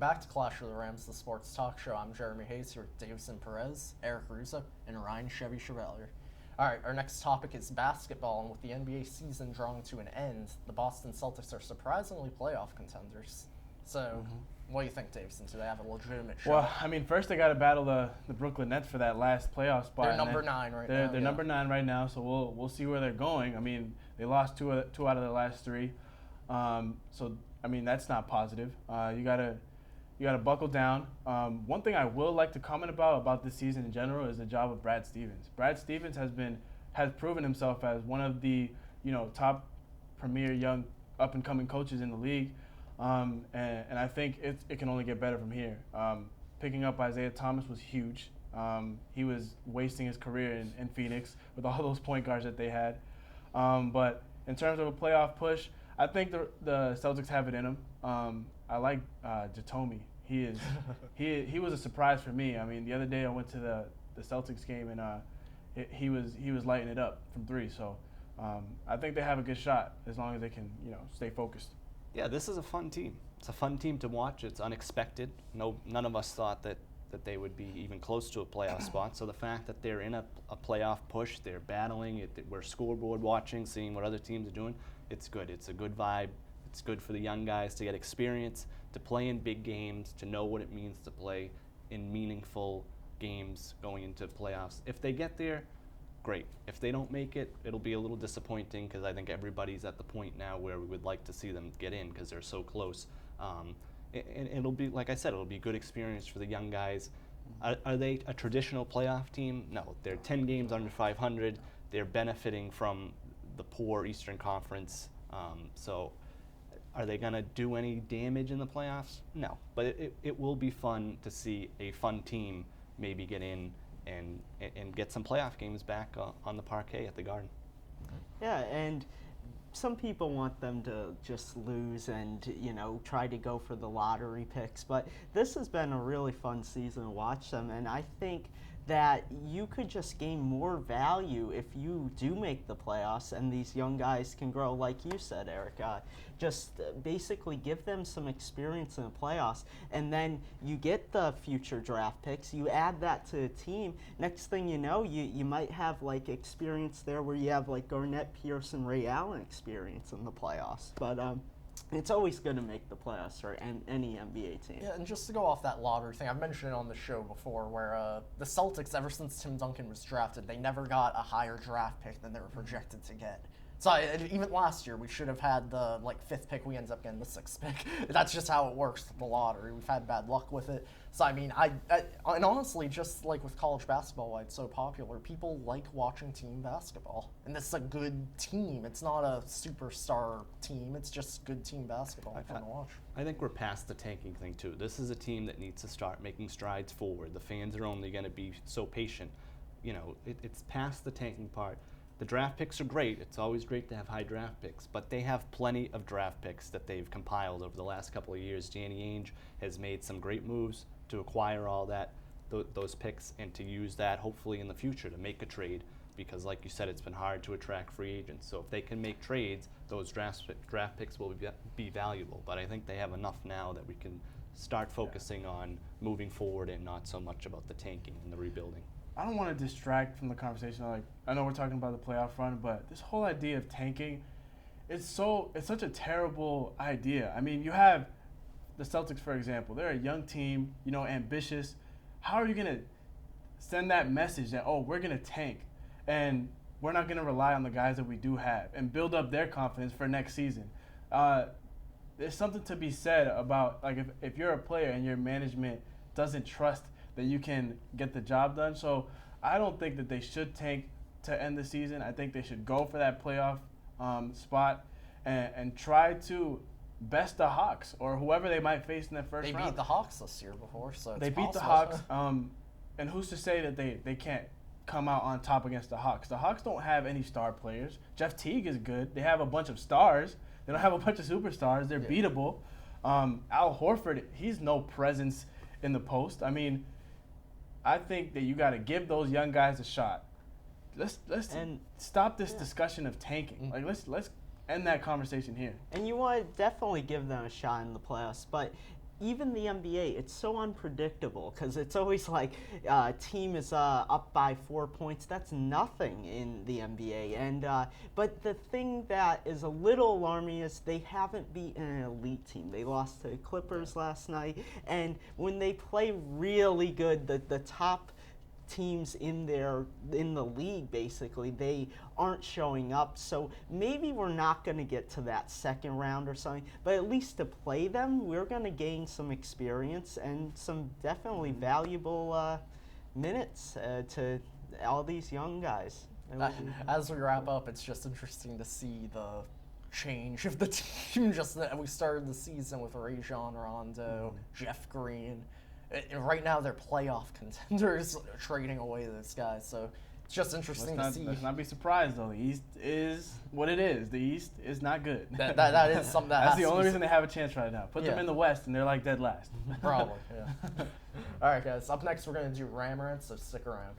back to Clash of the Rams, the sports talk show. I'm Jeremy Hayes here with Davison Perez, Eric Russo, and Ryan Chevy Chevalier. All right, our next topic is basketball, and with the NBA season drawing to an end, the Boston Celtics are surprisingly playoff contenders. So, what do you think, Davison? Do they have a legitimate shot? Well, I mean, first they got to battle the Brooklyn Nets for that last playoff spot. They're number 9 right now. They're number 9 right now, so we'll see where they're going. I mean, they lost two out of the last 3, so I mean that's not positive. You gotta buckle down. One thing I will like to comment about this season in general is the job of Brad Stevens. Brad Stevens has proven himself as one of the top premier young up and coming coaches in the league. And I think it can only get better from here. Picking up Isaiah Thomas was huge. He was wasting his career in Phoenix with all those point guards that they had. But in terms of a playoff push, I think the Celtics have it in them. I like Jatomi. He was a surprise for me. I mean, the other day I went to the Celtics game and he was lighting it up from 3. So I think they have a good shot as long as they can stay focused. Yeah, this is a fun team. It's a fun team to watch. It's unexpected. None of us thought that they would be even close to a playoff spot. So the fact that they're in a playoff push, they're battling it, we're scoreboard watching, seeing what other teams are doing, it's good. It's a good vibe. It's good for the young guys to get experience, to play in big games, to know what it means to play in meaningful games going into playoffs. If they get there, great. If they don't make it, it'll be a little disappointing because I think everybody's at the point now where we would like to see them get in because they're so close. And it'll be, like I said, it'll be good experience for the young guys. Are they a traditional playoff team? No. They're 10 games under 500. They're benefiting from the poor Eastern Conference. So are they going to do any damage in the playoffs? No. But it will be fun to see a fun team maybe get in and get some playoff games back on the parquet at the Garden. Yeah, and some people want them to just lose and, try to go for the lottery picks. But this has been a really fun season to watch them, and I think that you could just gain more value if you do make the playoffs and these young guys can grow, like you said, Eric. Just basically give them some experience in the playoffs, and then you get the future draft picks. You add that to the team. Next thing you know, you might have like experience there where you have like Garnett, Pierce, and Ray Allen experience in the playoffs. But it's always going to make the playoffs for any NBA team. Yeah, and just to go off that lottery thing, I've mentioned it on the show before, where the Celtics, ever since Tim Duncan was drafted, they never got a higher draft pick than they were projected to get. So even last year, we should have had the 5th pick. We ended up getting the 6th pick. That's just how it works with the lottery. We've had bad luck with it. So I mean, and honestly, just like with college basketball, why it's so popular, people like watching team basketball, and this is a good team. It's not a superstar team. It's just good team basketball. Fun to watch. I think we're past the tanking thing too. This is a team that needs to start making strides forward. The fans are only going to be so patient. It's past the tanking part. The draft picks are great. It's always great to have high draft picks, but they have plenty of draft picks that they've compiled over the last couple of years. Danny Ainge has made some great moves to acquire all those picks and to use that hopefully in the future to make a trade because, like you said, it's been hard to attract free agents. So if they can make trades, those draft picks will be valuable. But I think they have enough now that we can start focusing on moving forward and not so much about the tanking and the rebuilding. I don't want to distract from the conversation. I know we're talking about the playoff run, but this whole idea of tanking, it's such a terrible idea. I mean, you have the Celtics, for example. They're a young team, ambitious. How are you going to send that message that, we're going to tank and we're not going to rely on the guys that we do have and build up their confidence for next season? There's something to be said about, if you're a player and your management doesn't trust that you can get the job done. So I don't think that they should tank to end the season. I think they should go for that playoff spot and try to best the Hawks or whoever they might face in that first round. They beat the Hawks this year before, so it's They beat the Hawks, and who's to say that they can't come out on top against the Hawks? The Hawks don't have any star players. Jeff Teague is good. They have a bunch of stars. They don't have a bunch of superstars. They're beatable. Al Horford, he's no presence in the post. I mean, I think that you got to give those young guys a shot. Let's stop this discussion of tanking. Let's end that conversation here. And you want to definitely give them a shot in the playoffs, but even the NBA, it's so unpredictable because it's always like team is up by 4 points. That's nothing in the NBA. And but the thing that is a little alarming is they haven't beaten an elite team. They lost to the Clippers last night, and when they play really good, the top teams in the league, basically, they aren't showing up. So maybe we're not going to get to that second round or something, but at least to play them, we're going to gain some experience and some definitely valuable minutes to all these young guys. As we wrap up, it's just interesting to see the change of the team. Just that we started the season with Rajon Rondo, Jeff Green. And right now, they're playoff contenders trading away this guy. So it's just interesting to see. Let's not be surprised, though. The East is what it is. The East is not good. That is something That's the only reason they have a chance right now. Put them Yeah. in the West, and they're like dead last. Probably, yeah. All right, guys. Up next, we're going to do Ramorant, so stick around.